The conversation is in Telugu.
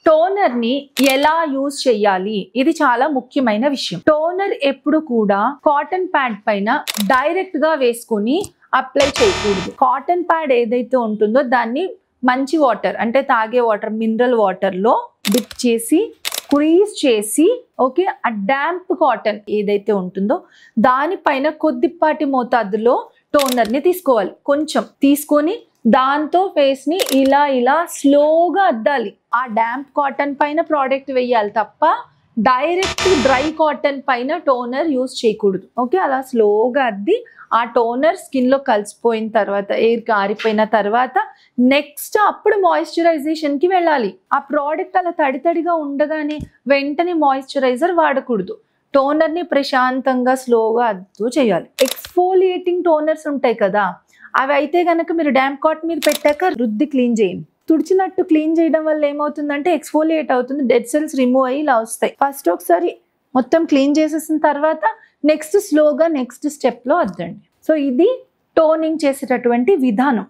టోనర్ ని ఎలా యూజ్ చేయాలి, ఇది చాలా ముఖ్యమైన విషయం. టోనర్ ఎప్పుడు కూడా కాటన్ ప్యాడ్ పైన డైరెక్ట్ గా వేసుకొని అప్లై చేయకూడదు. కాటన్ ప్యాడ్ ఏదైతే ఉంటుందో దాన్ని మంచి వాటర్ అంటే తాగే వాటర్, మినరల్ వాటర్ లో డిప్ చేసి స్క్వీజ్ చేసి ఓకే, ఆ డాంప్ కాటన్ ఏదైతే ఉంటుందో దానిపైన కొద్దిపాటి మోతాదులో టోనర్ ని తీసుకోవాలి. కొంచెం తీసుకొని దాంతో ఫేస్ ని ఇలా ఇలా స్లోగా అద్దాలి. ఆ డాంప్ కాటన్ పైన ప్రోడక్ట్ వేయాలి తప్ప డైరెక్ట్ డ్రై కాటన్ పైన టోనర్ యూజ్ చేయకూడదు. ఓకే, అలా స్లోగా అద్ది ఆ టోనర్ స్కిన్ లో కలిసిపోయిన తర్వాత, ఎయిర్ కారిపోయిన తర్వాత నెక్స్ట్ అప్పుడు మాయిశ్చరైజేషన్ కి వెళ్ళాలి. ఆ ప్రోడక్ట్ అలా తడితడిగా ఉండగానే వెంటనే మాయిశ్చరైజర్ వాడకూడదు. టోనర్ ని ప్రశాంతంగా స్లోగా అద్దు చేయాలి. ఎక్స్ఫోలియేటింగ్ టోనర్స్ ఉంటాయి కదా, అవి అయితే కనుక మీరు డాంప్ కాటన్ మీద పెట్టాక రుద్ది క్లీన్ చేయండి. తుడిచినట్టు క్లీన్ చేయడం వల్ల ఏమవుతుందంటే ఎక్స్ఫోలియేట్ అవుతుంది, డెడ్ సెల్స్ రిమూవ్ అయ్యి ఇలా వస్తాయి. ఫస్ట్ ఒకసారి మొత్తం క్లీన్ చేసేసిన తర్వాత నెక్స్ట్ స్లోగా నెక్స్ట్ స్టెప్ లో అద్దండి. సో ఇది టోనింగ్ చేసేటటువంటి విధానం.